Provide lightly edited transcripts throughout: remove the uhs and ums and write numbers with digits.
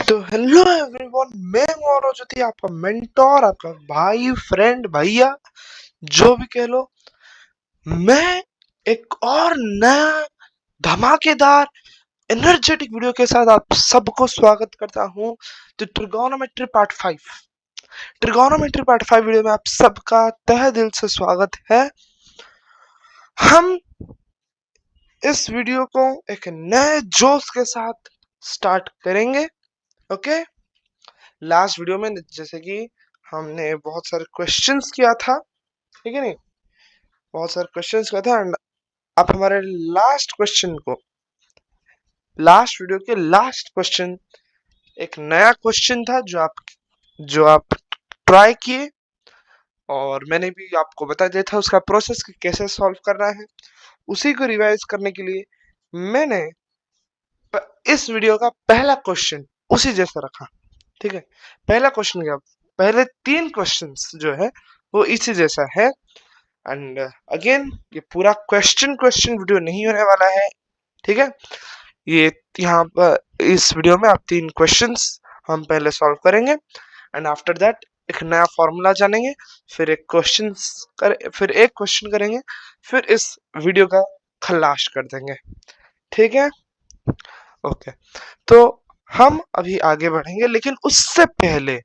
तो hello everyone, मैं हूं और ज्योति, आपका मेंटोर, आपका भाई, फ्रेंड, भैया, जो भी कह लो। मैं एक और नया धमाकेदार एनर्जेटिक वीडियो के साथ आप सबको स्वागत करता हूं। तो ट्रिगोनोमेट्री पार्ट 5 वीडियो में आप सबका तहे दिल से स्वागत है। हम इस वीडियो को एक नए जोश के साथ स्टार्ट करेंगे। ओके, लास्ट वीडियो में जैसे कि हमने बहुत सारे क्वेश्चंस किया था, ठीक है नहीं, बहुत सारे क्वेश्चंस किया था। एंड आप हमारे लास्ट वीडियो के लास्ट क्वेश्चन, एक नया क्वेश्चन था जो आप ट्राई किए, और मैंने भी आपको बता दिया था उसका प्रोसेस कि कैसे सॉल्व करना है। उसी को रिवाइज करने के लिए मैंने इस वीडियो का पहला क्वेश्चन उसी जैसा रखा। ठीक है, पहला क्वेश्चन क्या, पहले 3 क्वेश्चंस जो है वो इसी जैसा है। एंड अगेन ये पूरा क्वेश्चन वीडियो नहीं होने वाला है, ठीक है। ये यहाँ पर इस वीडियो में आप 3 क्वेश्चंस हम पहले सॉल्व करेंगे, एंड आफ्टर दैट एक नया फॉर्मूला जानेंगे, फिर एक क्वेश्चन करेंगे, फिर इस वीडियो का खलास कर देंगे, ठीक है। ओके, तो हम अभी आगे बढ़ेंगे, लेकिन उससे पहले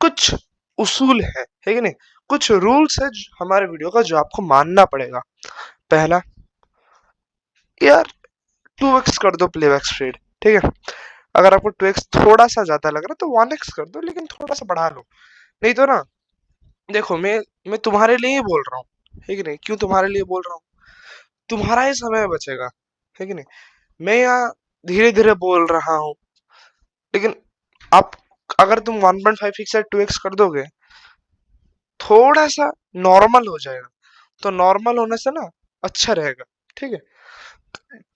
कुछ उसूल है कि नहीं, कुछ रूल्स है हमारे वीडियो का जो आपको मानना पड़ेगा। पहला, यार 2x कर दो प्लेबैक स्पीड, ठीक है। अगर आपको 2x थोड़ा सा ज्यादा लग रहा है तो 1x कर दो, लेकिन थोड़ा सा बढ़ा लो। नहीं तो ना, देखो मैं तुम्हारे लिए ही बोल रहा हूँ, है कि नहीं। क्यों तुम्हारे लिए बोल रहा हूँ, तुम्हारा ही समय बचेगा, है कि नहीं। मैं यहाँ धीरे धीरे बोल रहा हूँ, लेकिन आप अगर तुम 1.5 से 2x कर दोगे, थोड़ा सा नॉर्मल हो जाएगा। तो नॉर्मल होने से ना अच्छा रहेगा, ठीक है,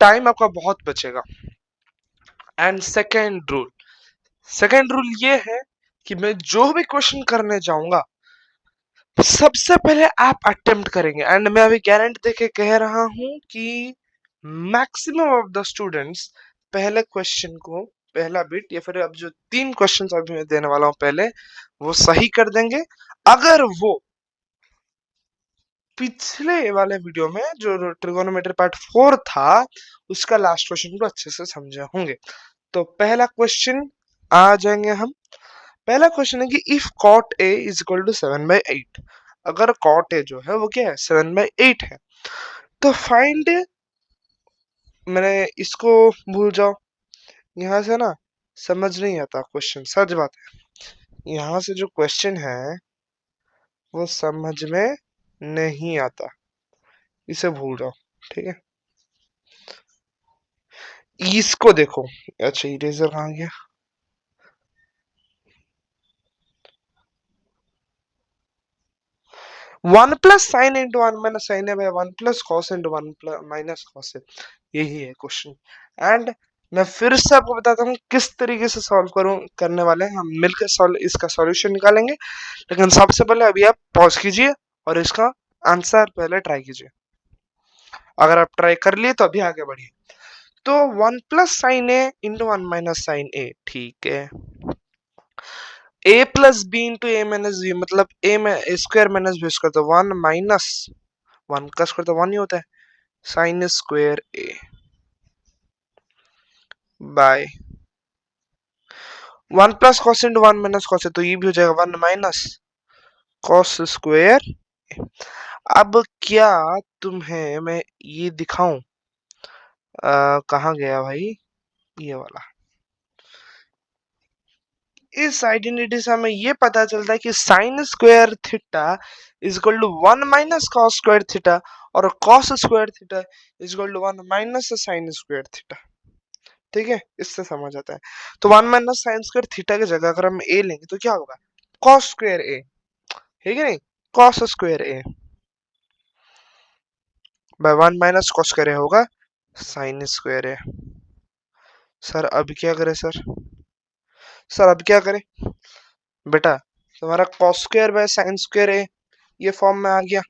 टाइम आपका बहुत बचेगा। एंड सेकेंड रूल ये है कि मैं जो भी क्वेश्चन करने जाऊंगा, सबसे पहले आप अटेम्प्ट करेंगे। एंड मैं अभी गारंटी देके कह रहा हूं कि मैक्सिमम ऑफ द स्टूडेंट्स पहले क्वेश्चन को, पहला बिट या फिर अब जो 3 क्वेश्चन अभी मैं देने वाला हूं पहले, वो सही कर देंगे। अगर वो पिछले वाले वीडियो में जो ट्रिगोनोमेट्री पार्ट 4 था, उसका लास्ट क्वेश्चन को अच्छे से समझे होंगे। तो पहला क्वेश्चन आ जाएंगे हम। पहला क्वेश्चन है कि if cot A is equal to 7/8, अगर कॉट ए जो है वो क्या है, 7/8 है, तो फाइंड, मैंने इसको भूल जाओ, यहाँ से ना समझ नहीं आता क्वेश्चन, सच बात है। यहाँ से जो क्वेश्चन है वो समझ में नहीं आता, इसे भूल जाओ, ठीक है। इसको देखो, अच्छा इरेजर कहाँ गया, 1 plus sine into 1 minus sine है, 1 plus cos into 1 minus cos है, यही है क्वेश्चन। एंड मैं फिर से आपको बताता हूँ किस तरीके से सॉल्व करने वाले हैं। हम मिलकर इसका सॉल्यूशन निकालेंगे, लेकिन सबसे पहले अभी आप पॉज कीजिए और इसका आंसर पहले ट्राई कीजिए। अगर आप ट्राई कर लिए तो अभी आगे बढ़िए। तो 1 प्लस साइन ए इंटू 1 माइनस साइन ए, ठीक है। ए प्लस बी इंटू ए माइनस बी, मतलब ए में स्क्वायर माइनस बी स्क्वायर, तो 1 माइनस 1 का स्क्वायर तो 1 ही होता है, sine square A by 1 plus cos into 1 minus cos है, तो ये भी हो जाएगा 1 माइनस कॉस स्क्वायर। अब क्या तुम्हें मैं ये दिखाऊं, कहाँ गया भाई ये वाला। इस आइडेंटिटी से हमें ये पता चलता है कि sine square theta is equal to 1 minus cos square theta, और cos square theta is equal to 1 minus sine square theta, ठीक है। इससे समझ आता है। तो 1 माइनस साइन स्क्वायर थीटा की जगह अगर हम ए लेंगे तो क्या होगा, कॉस स्क्वायर ए, ठीक है नहीं, cos square A by 1 minus cos square ए होगा साइन स्क्वायर ए। सर अब क्या करें सर, अब क्या करें बेटा, तुम्हारा cos square by sine square A ये फॉर्म में आ गया।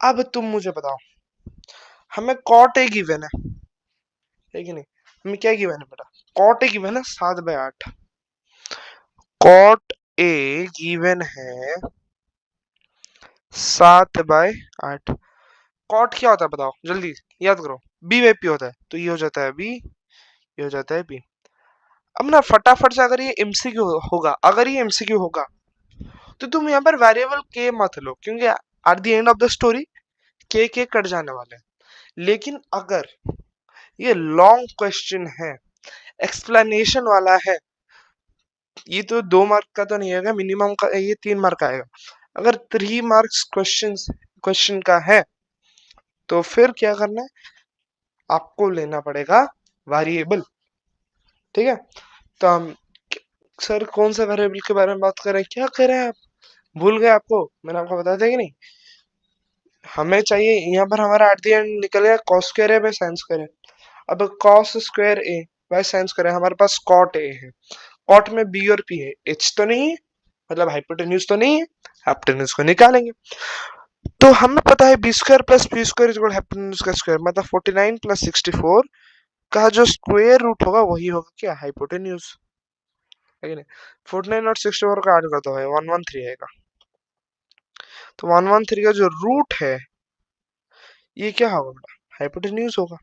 अब तुम मुझे बताओ, हमें कॉट ए गिवन है कि नहीं, हमें क्या गिवन है बेटा, कॉट ए गिवन है 7/8, कॉट ए गिवन है 7/8। कॉट क्या होता है बताओ जल्दी याद करो। बी बाई पी होता है, तो ये हो जाता है बी, ये हो जाता है बी। अब ना फटाफट से अगर ये एमसीक्यू होगा, अगर ये एमसीक्यू होगा तो तुम यहाँ पर वेरिएबल के मत लो, क्योंकि at the end of the story के कट जाने वाले हैं। लेकिन अगर ये लॉन्ग क्वेश्चन है, एक्सप्लेनेशन वाला है, ये तो 2 मार्क का तो नहीं आएगा, मिनिमम का ये 3 मार्क आएगा। अगर 3 मार्क्स क्वेश्चन का है तो फिर क्या करना है, आपको लेना पड़ेगा वेरिएबल। ठीक है, तो हम सर कौन सा वेरिएबल के बारे में बात कर रहे हैं, क्या कर रहे हैं आप, भूल गए? आपको मैंने आपको बताया था कि नहीं? हमें चाहिए यहाँ पर हमारा एट द एंड निकल गया कॉस स्क्वायर है बाय साइन स्क्वायर है। अब cos square A by sine square है, हमारे पास कॉट ए है। कॉट में बी और पी है, एच तो नहीं है, मतलब हाइपोटेन्यूज तो नहीं है, हाइपोटेन्यूज को निकालेंगे। तो हमें पता है B square plus P square equal hypotenuse का स्क्वायर, मतलब 49 प्लस 64 का जो स्क्वायर रूट होगा वही होगा क्या, हाइपोटेन्यूज, है कि नहीं? 49 और 64 का ऐड करता है 113 आएगा। तो 113 का जो रूट है ये क्या होगा बेटा, हाइपोटेन्यूज होगा।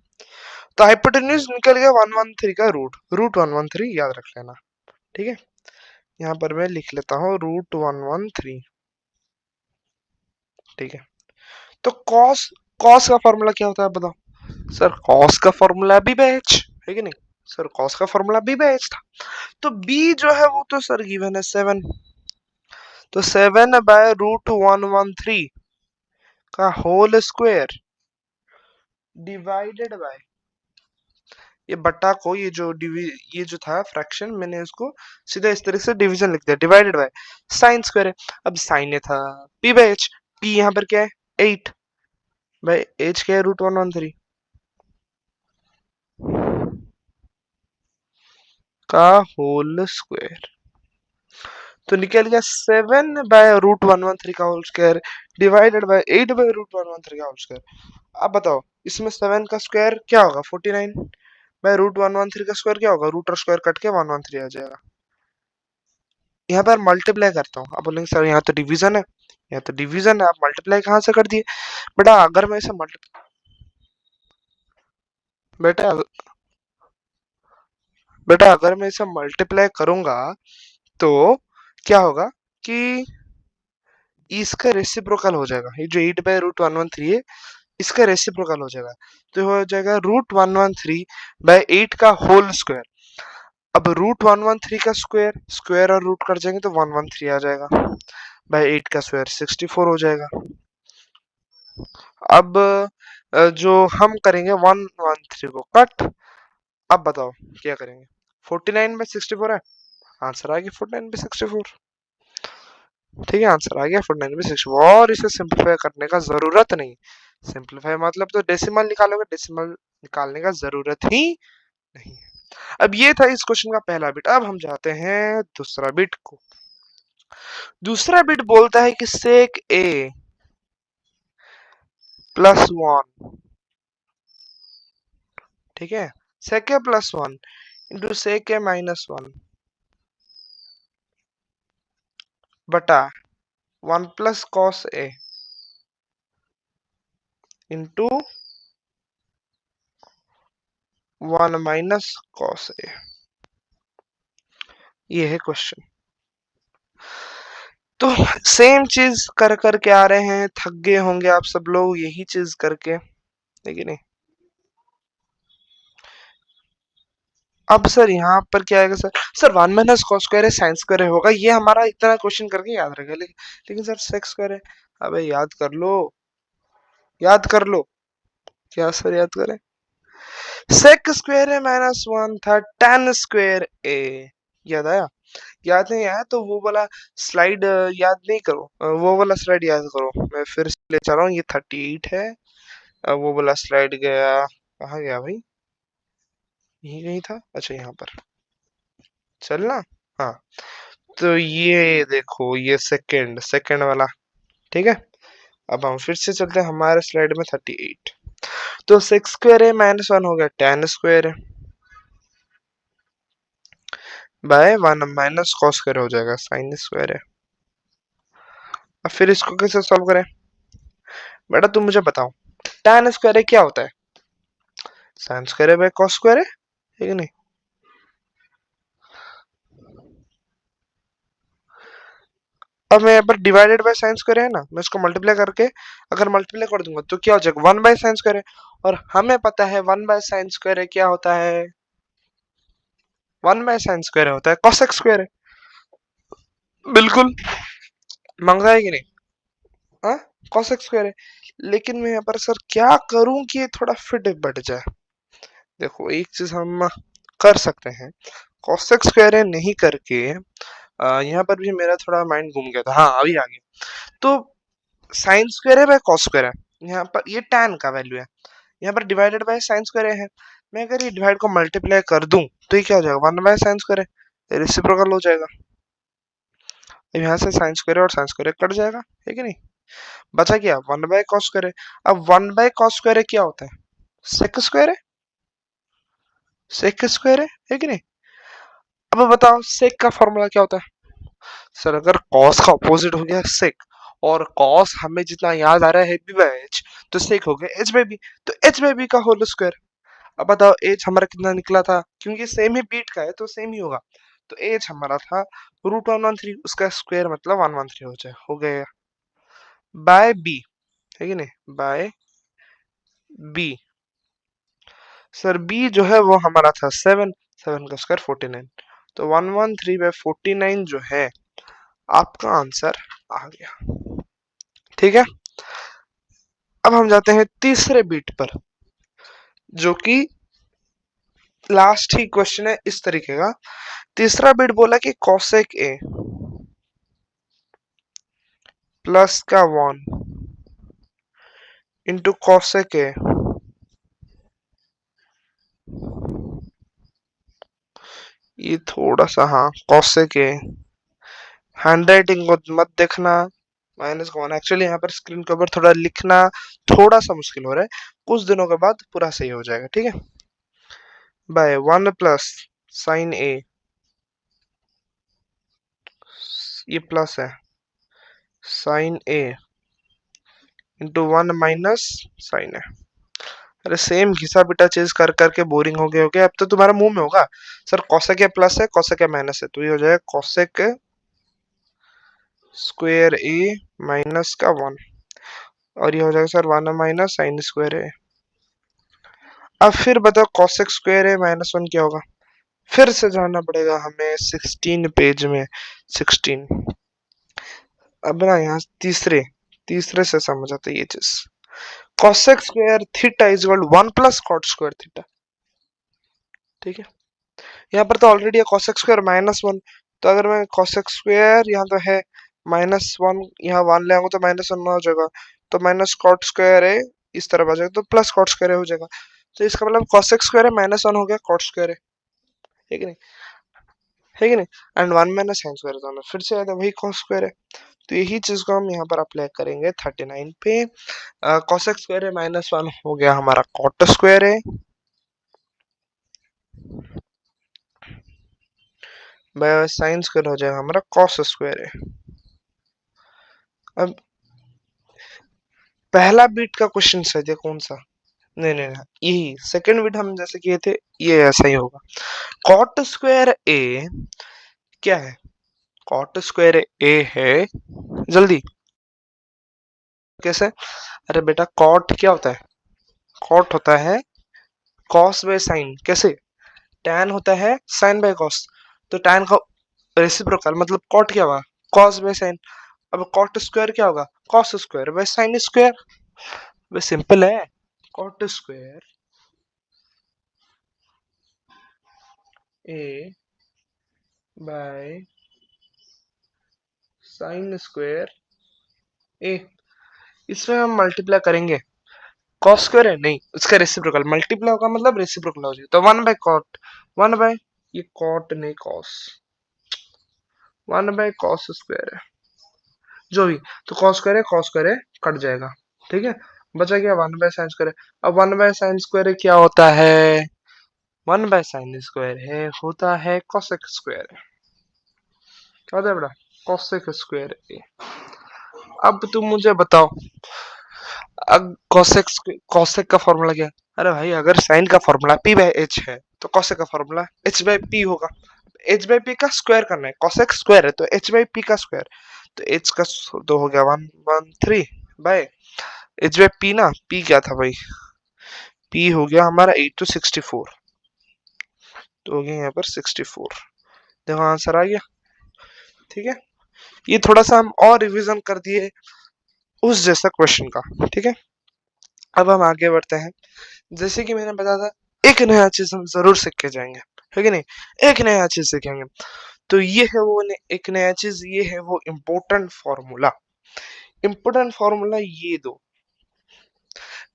तो हाइपोटेन्यूज निकल गया 113 का रूट, रूट 113 याद रख लेना। ठीक है, यहाँ पर मैं लिख लेता हूँ रूट 113। ठीक है, तो कॉस कॉस का फॉर्मूला क्या होता है बताओ सर? कॉस का फॉर्मूला बी बाय एच, है कि नहीं सर? कॉस का फॉर्मूला बी बाय एच था। तो बी जो है वो तो सर गिवन है 7, तो 7/√113 का होल स्क्वायर डिवाइडेड बाय, ये बट्टा को ये जो था फ्रैक्शन, मैंने इसको सीधा इस तरह से डिवीजन लिख दिया, डिवाइडेड बाय साइन स्क्वायर है। अब साइन ये था पी बाय एच, पी यहाँ पर क्या है 8 बाय एच क्या है √113 का होल स्क्वायर। तो निकल गया 7/√113 का होल स्क्वायर डिवाइडेड बाय 8/√113 का होल स्क्वायर। अब बताओ इसमें 7 का स्क्वायर क्या होगा 49 बाय √113 का स्क्वायर क्या होगा, रूट और स्क्वायर कट के 113 आ जाएगा। यहाँ पर मल्टीप्लाई करता हूँ, आप बोलेंगे सर यहाँ तो डिवीजन है, यहाँ तो डिवीजन है, आप मल्टीप्लाई कहाँ से कर दिए? बेटा अगर मैं इसे बेटा बेटा अगर मैं इसे मल्टीप्लाई करूंगा तो क्या होगा कि इसका रेसिप्रोकल हो जाएगा, ये जो 8/√113 है इसका रेसिप्रोकल हो जाएगा, तो हो जाएगा √113/8 का होल स्क्वायर। अब √113 का स्क्वायर, स्क्वायर और रूट कट जाएंगे तो 113 आ जाएगा, बाय 8 का स्क्वायर 64 हो जाएगा। अब जो हम करेंगे 113 को कट, अब बताओ क्या करेंगे, 49/64 है, आंसर आ गया 49/64। ठीक है, आंसर आ गया 49/64, और इसे सिंप्लीफाई करने का जरूरत नहीं। सिंप्लीफाई मतलब तो डेसिमल निकालोगे, डेसिमल निकालने का जरूरत ही नहीं है। अब ये था इस क्वेश्चन का पहला बिट। अब हम जाते हैं दूसरा बिट को। दूसरा बिट बोलता है कि सेक ए +1, ठीक है, सेक ए +1 इंटू सेक ए -1 बटा 1 plus cos A into 1 minus cos A. ये है क्वेश्चन। तो सेम चीज कर करके आ रहे हैं, थक गए होंगे आप सब लोग यही चीज करके, लेकिन नहीं। अब सर यहाँ पर क्या आएगा sir? Sir 1 minus cos square है साइन स्क्वायर होगा, ये हमारा इतना क्वेश्चन करके याद रहेगा, लेकिन सर सेक स्क्वायर है। अबे याद कर लो, याद कर लो। क्या सर याद करें? सेक स्क्वायर है -1 था tan स्क्वायर ए, याद आया? याद नहीं आया तो वो वाला स्लाइड याद नहीं करो, वो वाला स्लाइड याद करो, मैं फिर से ले चल रहा हूँ। ये 38 है, वो वाला स्लाइड गया, कहाँ गया भाई? यही कहीं था, अच्छा यहाँ पर चलना। हाँ, तो ये देखो ये सेकंड सेकंड वाला, ठीक है। अब हम फिर से चलते हैं हमारे स्लाइड में 38। तो सेक्स स्क्वायर है -1 हो गया tan स्क्वायर है बाय 1 - cos स्क्वायर हो जाएगा, sin स्क्वायर है। अब फिर इसको कैसे सॉल्व करें? बेटा तुम मुझे बताओ, tan स्क्वायर क्या होता है? sin square by cos square है कि नहीं? अब मैं यहाँ पर डिवाइडेड बाय साइन स्क्वायर है ना, मैं इसको मल्टीप्लाई करके अगर मल्टीप्लाई कर दूंगा तो क्या हो जाएगा, 1/sin स्क्वायर है। और हमें पता है 1/sin स्क्वायर क्या होता है, 1/sin स्क्वायर होता है cosec स्क्वायर है। बिल्कुल, मांगता है कि नहीं? हाँ, cosec स्क्वायर है। लेकिन मैं यहाँ पर सर क्या करूं कि ये थोड़ा फिट बैठ जाए। देखो एक चीज हम कर सकते हैं, cosec स्क्वायर नहीं करके यहाँ पर भी मेरा थोड़ा माइंड घूम गया था, हाँ अभी आ गया। तो साइन स्क्वायर है बाय कॉस स्क्वायर है, यहाँ पर ये tan का वैल्यू है, यहाँ पर डिवाइडेड बाय साइन स्क्वायर है। मैं अगर ये डिवाइड को मल्टीप्लाई कर दूं तो ये क्या हो जाएगा, 1/sin स्क्वायर है, रेसिप्रोकल हो जाएगा। अब यहाँ से साइन स्क्वायर और साइन स्क्वायर कट जाएगा, है कि नहीं? बचा क्या, 1/cos स्क्वायर है। अब 1/cos स्क्वायर क्या होता है, सेक स्क्वायर है, सेक स्क्वायर है कि नहीं? अब बताओ सेक का फॉर्मूला क्या होता है? सर अगर कॉस का ऑपोजिट हो गया सेक, और कॉस हमें जितना याद आ रहा है बी बाय एच, तो सेक हो गया एच बाय बी, तो एच बाय बी का होल स्क्वायर। अब बताओ एच हमारा कितना निकला था, क्योंकि सेम ही बीट का है तो सेम ही होगा। तो एच हमारा था √113, उसका स्क्वायर मतलब 113 हो जाए, हो गया बाय बी, है कि नहीं, बाय बी। सर बी जो है वो हमारा था 7, 7 का स्क्वायर 49, तो 113/49 जो है आपका आंसर आ गया। ठीक है, अब हम जाते हैं तीसरे बीट पर, जो कि लास्ट ही क्वेश्चन है इस तरीके का। तीसरा बीट बोला कि cosec a प्लस का 1 इंटू cosec a, ये थोड़ा सा, हाँ cosec a, हैंड राइटिंग को मत देखना, -1 एक्चुअली यहाँ पर स्क्रीन के ऊपर थोड़ा लिखना थोड़ा सा मुश्किल हो रहा है, कुछ दिनों के बाद पूरा सही हो जाएगा, ठीक है। बाय 1 प्लस साइन ए, ये प्लस है, साइन ए इंटू 1 माइनस साइन है। अरे सेम घिसा पिटा चीज कर करके बोरिंग हो गया, अब तो तुम्हारा मुंह में होगा सर कौसेक है प्लस है, कौसेक है माइनस है, तो ये हो जाएगा कौसेक स्क्वायर ए माइनस का 1, और ये हो जाएगा सर 1 माइनस साइन स्क्वायर ए। अब फिर बताओ कौसेक स्क्वायर ए -1 क्या होगा, फिर से जाना पड़ेगा हमें 16 पेज में, 16। अब ना यहाँ तीसरे तीसरे से समझ आता है ये चीज, cosec square theta is equal 1 plus cot square theta, ठीक है। यहाँ पर तो ऑलरेडी है cosec स्क्वायर -1, तो अगर मैं cosec स्क्वायर यहाँ तो है -1, यहाँ 1 ले आऊंगा तो -1 हो जाएगा, तो माइनस कॉट स्क्वायर है इस तरफ आ जाएगा, तो प्लस कॉट स्क्वायर हो जाएगा। तो इसका मतलब cosec स्क्वायर है -1 हो गया कॉट स्क्वायर है कि नहीं, है कि नहीं? एंड 1 माइनस साइन स्क्वायर दोनों फिर से आया था वही cos स्क्वायर है। तो यही चीज को हम यहाँ पर अप्लाई करेंगे 39 पे। cosec स्क्वायर है -1 हो गया हमारा कॉट स्क्वायर है, बाय साइन स्क्वायर हो जाएगा हमारा कॉस स्क्वायर है। अब पहला बीट का क्वेश्चन सही है कौन सा, नहीं नहीं नहीं, यही सेकंड बीट हम जैसे किए थे, ये ऐसा ही होगा। कॉट स्क्वायर ए क्या है, कॉट स्क्वायर ए है, जल्दी कैसे, अरे बेटा कॉट क्या होता है, कॉट होता है कॉस बाय साइन, कैसे, टैन होता है साइन बाय कॉस, तो टैन का रेसिप्रोकल मतलब कॉट क्या होगा, कॉस बाय साइन। अब कॉट स्क्वायर क्या होगा, cos square by sine square, वे सिंपल है, cot square A by sine square A, इसमें हम मल्टीप्लाई करेंगे, कॉस स्क्वायर है नहीं उसका रेसिप्रोकल, मल्टीप्लाई होगा मतलब रेसिप्रोकल हो जाएगा, तो 1/कॉट, 1 बाय, ये कॉट नहीं कॉस, 1/कॉस स्क्वायर है जो भी, तो कॉस स्क्वायर है कट जाएगा, ठीक है। बचा गया 1/sin स्क्वायर, अब 1/sin स्क्वायर क्या होता है, 1/sin² है होता है cosec²। क्या होता है बेटा? cosec²। अब तुम मुझे बताओ, अब कॉसेक का फॉर्मूला क्या है? अरे भाई अगर साइन का फॉर्मूला p/h है तो कॉसेक का फॉर्मूला h/p होगा। h/p का स्क्वायर करना है, कॉसेक स्क्वायर है तो h/p का स्क्वायर। तो h का तो हो गया 113 बाय h/p ना, p क्या था भाई? p हो गया हमारा 8 to 64, तो हो गया यहाँ पर 64। देखो आंसर आ गया। ठीक है, ये थोड़ा सा हम और रिवीजन कर दिए उस जैसा क्वेश्चन का। ठीक है, अब हम आगे बढ़ते हैं। जैसे कि मैंने बताया था, एक नया चीज हम जरूर सीख के जाएंगे, है कि नहीं? एक नया चीज सीखेंगे। तो ये है वो एक नया चीज, ये है वो इम्पोर्टेंट फॉर्मूला। इम्पोर्टेंट फॉर्मूला ये दो।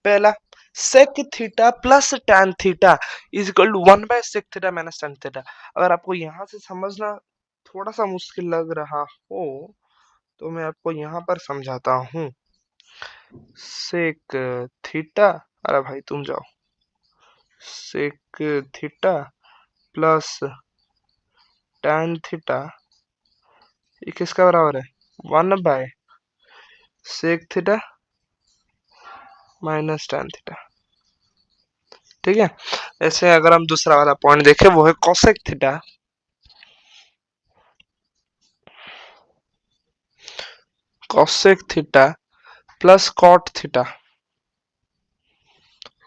पहला, sec theta plus tan theta is equal to one by sec theta minus tan theta. अगर आपको यहाँ से समझना थोड़ा सा मुश्किल लग रहा हो तो मैं आपको यहाँ पर समझाता हूँ। सेक थीटा, अरे भाई तुम जाओ, sec theta plus tan theta ये किसका बराबर है? 1/सेक थीटा माइनस टैन थीटा। ठीक है, ऐसे अगर हम दूसरा वाला पॉइंट देखें वो है cosec theta plus cot theta.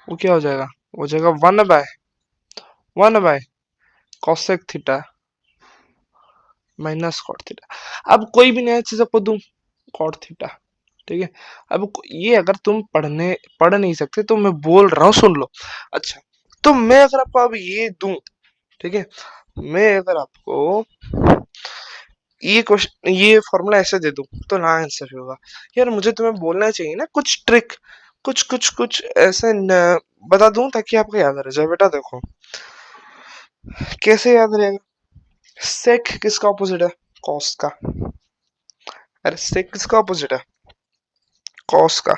वो क्या हो जाएगा? हो जाएगा 1/1 by cosec theta minus cot theta. अब कोई भी नया चीज आपको दूं, कॉट थीटा। ठीक है, अब ये अगर तुम पढ़ नहीं सकते तो मैं बोल रहा हूँ, सुन लो। अच्छा, तो मैं अगर आपको अब ये दूं, ठीक है, मैं अगर आपको ये क्वेश्चन, ये फॉर्मूला ऐसे दे दूं तो ना आंसर होगा। यार मुझे तुम्हें बोलना चाहिए ना कुछ ट्रिक, कुछ ऐसे बता दूं ताकि आपको याद रह जाए। बेटा देखो कैसे याद रहेगा। सेक किसका ऑपोजिट है? कॉस का। अरे सेक किसका ऑपोजिट है? कॉस का।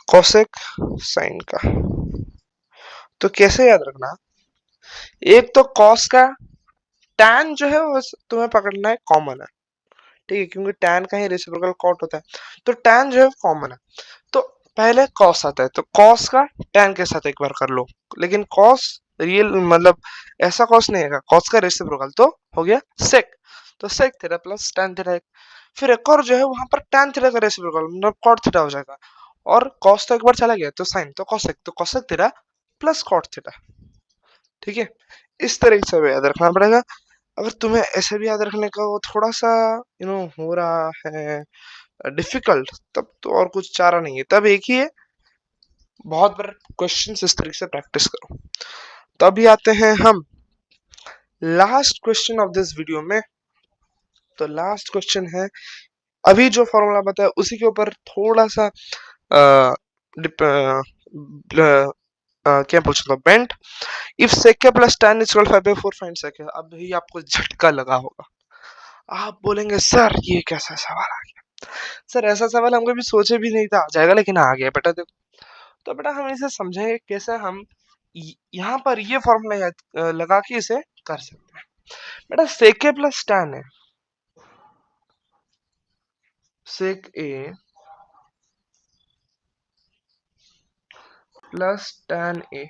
कॉसेक साइन का। तो कैसे याद रखना, एक तो कॉस का टैन जो है वो तुम्हें पकड़ना है कॉमन है। ठीक है, क्योंकि टैन का ही रेसिप्रोकल कॉट होता है, तो टैन जो है कॉमन है। तो पहले कॉस आता है तो कॉस का टैन के साथ एक बार कर लो, लेकिन कॉस रियल मतलब ऐसा कॉस नहीं है, कॉस का रेसिप्रोकल तो हो गया सेक। तो sec theta plus tan theta. फिर एक और जो है वहां पर टैन थीटा का रेसिप्रोकल मतलब कॉट थीटा हो जाएगा, और कॉस तो एक बार चला गया तो साइन तो कॉसेक, तो cosec theta plus cot theta. ठीक है, इस तरीके से याद रखना पड़ेगा। अगर तुम्हें ऐसे भी याद रखने का वो थोड़ा सा हो रहा है डिफिकल्ट, तब तो और कुछ चारा नहीं है, तब एक ही है, बहुत बार क्वेश्चन इस तरीके से प्रैक्टिस करो। तो अभी आते हैं हम last question of this video में। तो लास्ट क्वेश्चन है, अभी जो फॉर्मूला बताया उसी के ऊपर थोड़ा सा क्या पूछ रहा था, बेंट। If sec plus tan is equal 5/4 find sec. अब ही आपको झटका लगा होगा, आप बोलेंगे सर ये कैसा सवाल आ गया? सर ऐसा सवाल हम कभी सोचे भी नहीं था आ जाएगा, लेकिन आ गया बेटा। देखो, तो बेटा हम इसे समझेंगे कैसे हम यहाँ पर ये फॉर्मूला लगा के इसे कर सकते हैं। बेटा सेक ए प्लस टैन है, सेक ए प्लस टैन ए,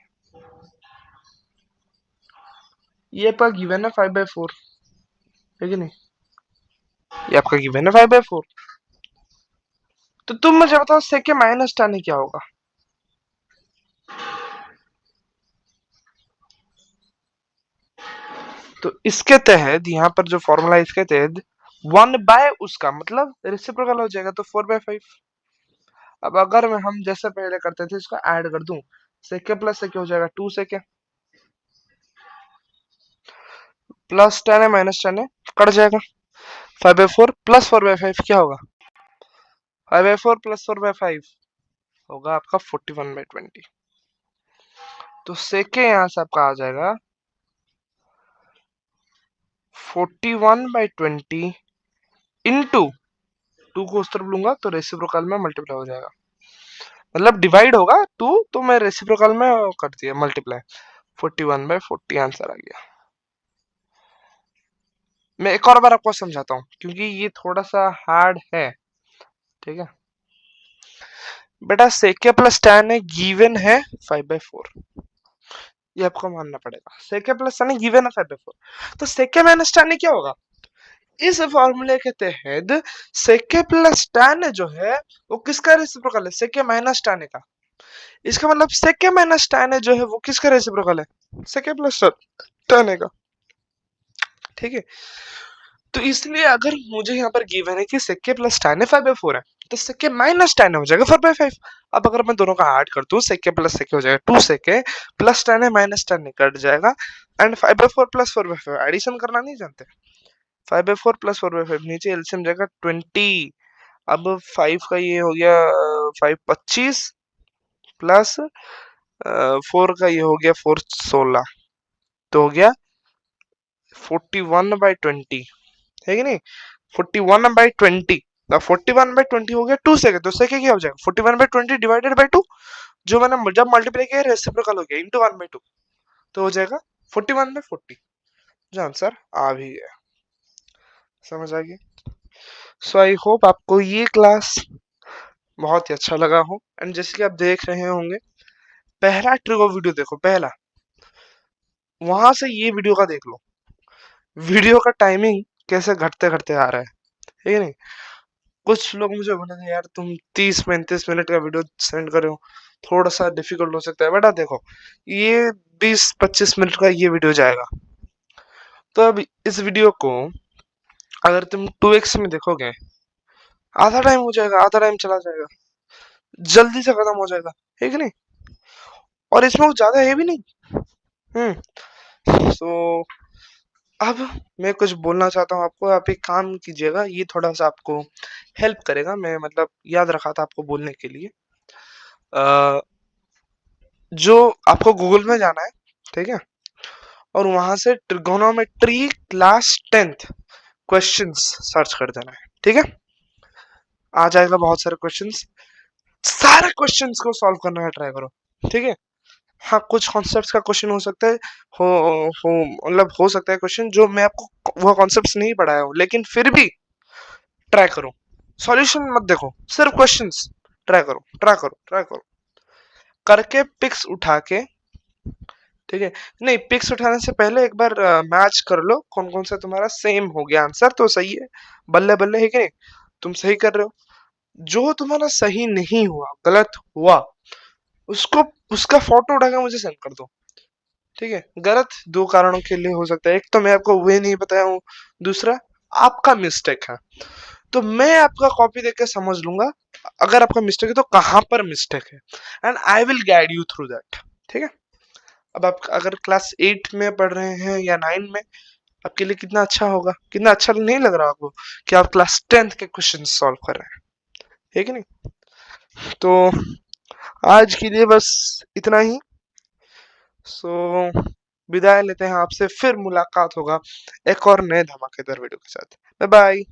ये आपका गिवन है 5/4, है कि नहीं? ये आपका गिवन है 5/4। तो तुम मुझे बताओ सेक ए माइनस टैन ए क्या होगा? तो इसके तहत यहाँ पर जो फॉर्मूला इसके तहत 1/, उसका मतलब रेसिप्रोकल हो जाएगा तो 4/5। अब अगर मैं हम जैसे पहले करते थे इसको ऐड कर दूं, सेके प्लस सेके हो जाएगा 2 सेके, प्लस टेन है माइनस टेन है कट जाएगा, 5/4 प्लस 4/5 क्या होगा? 5/4 प्लस 4/5 होगा आपका 41/20। तो सेके यहां से आपका आ जाएगा 41/20 इंटू 2 को उस तरफ लूंगा तो रेसिप्रोकल में मल्टीप्लाई हो जाएगा, मतलब डिवाइड होगा 2, तो मैं रेसिप्रोकल में कर दिया मल्टीप्लाई, 41/40 आंसर आ गया। मैं एक और बार आपको समझाता हूँ क्योंकि ये थोड़ा सा हार्ड है, ठीक है बेटा। सेके प्लस tan है गिवन है 5/4, ये आपको मानना पड़ेगा। सेके प्लस tan गिवन है 5/4, तो सेके माइनस tan क्या होगा? इस फॉर्मूले के तहत सेके प्लस tan जो है वो किसका रेसिप्रोकल है? सेके माइनस tan का। इसका मतलब सेके माइनस tan जो है वो किसका रेसिप्रोकल है? सेके प्लस tan का, ठीक है। तो इसलिए अगर मुझे यहाँ पर गिवन है कि सेके प्लस tan है 5/4 है, तो सेके माइनस tan हो जाएगा 4/5। अब अगर मैं दोनों का ऐड कर दूं, सेके प्लस सेके हो जाएगा 2 सेके, प्लस tan है माइनस tan कट जाएगा, एंड 5/4 प्लस 4/5 एडिशन करना नहीं जानते। 5/4 प्लस 4/5 नीचे एलसीएम जाएगा 20। अब 5 का ये हो गया 5 25 प्लस 4 का ये हो गया 4 16, तो हो गया 41/20, है कि नहीं? 41/20, 41/20 हो गया 2 सेकंड, तो सेकंड क्या हो जाएगा? 41/20 डिवाइडेड बाई 2, जो मैंने जब मल्टीप्लाई किया रेसिप्रोकल हो गया इंटू 1/2, तो हो जाएगा 41/40, जो आंसर आ भी गया। समझ आ गया? सो आई होप आपको ये क्लास बहुत ही अच्छा लगा हो, एंड जैसे कि आप देख रहे होंगे, पहला ट्रिको वीडियो देखो, पहला वहां से ये वीडियो का देख लो, वीडियो का टाइमिंग कैसे घटते घटते आ रहा है, ठीक है नहीं? कुछ लोग मुझे बोलेंगे यार तुम 30-35 मिनट का वीडियो सेंड करे हो, थोड़ा सा डिफिकल्ट हो सकता है। बेटा देखो, ये 20-25 मिनट का ये वीडियो जाएगा, तो अब इस वीडियो को अगर तुम 2x में देखोगे, आधा टाइम हो जाएगा, आधा टाइम चला जाएगा, जल्दी से खत्म हो जाएगा, है कि नहीं? और इसमें कुछ ज्यादा है भी नहीं। सो अब मैं कुछ बोलना चाहता हूँ आपको, आप एक काम कीजिएगा, ये थोड़ा सा आपको हेल्प करेगा, मैं मतलब याद रखा था आपको बोलने के लिए। जो आपको गूगल में जाना है, ठीक है, और वहां से trigonometry class 10th questions search कर देना है, ठीक है। आ जाएगा बहुत सारे क्वेश्चंस, सारे क्वेश्चंस को सॉल्व करने का ट्राई करो, ठीक है। हाँ, कुछ कॉन्सेप्ट्स का क्वेश्चन हो सकता है, हो मतलब हो सकता है क्वेश्चन जो मैं आपको वो कॉन्सेप्ट्स नहीं पढ़ाया हूँ, लेकिन फिर भी ट्राई करो, सॉल्यूशन मत देखो, सिर्फ क्वेश्चंस ट्राई करो, ट्राई करो, ट्राई करो करके पिक्स उठा के, ठीक है। नहीं, पिक्स उठाने से पहले एक बार मैच कर लो कौन कौन सा तुम्हारा सेम हो गया आंसर, तो सही है, बल्ले बल्ले, है कि नहीं? तुम सही कर रहे हो। जो तुम्हारा सही नहीं हुआ, गलत हुआ, उसको उसका फोटो उठा के मुझे सेंड कर दो, ठीक है। गलत दो कारणों के लिए हो सकता है, एक तो मैं आपको वे नहीं बताया हूँ, दूसरा आपका मिस्टेक है, तो मैं आपका कॉपी देख के समझ लूंगा अगर आपका मिस्टेक है तो कहां पर मिस्टेक है, and I will guide you through that, ठीक है। अब आप अगर क्लास 8 में पढ़ रहे हैं या 9 में, आपके लिए कितना अच्छा होगा, कितना अच्छा नहीं लग रहा आपको कि आप क्लास 10th के क्वेश्चन सॉल्व कर रहे हैं, है कि नहीं? तो आज के लिए बस इतना ही। सो विदाई लेते हैं आपसे, फिर मुलाकात होगा एक और नए धमाकेदार वीडियो के साथ। Bye bye.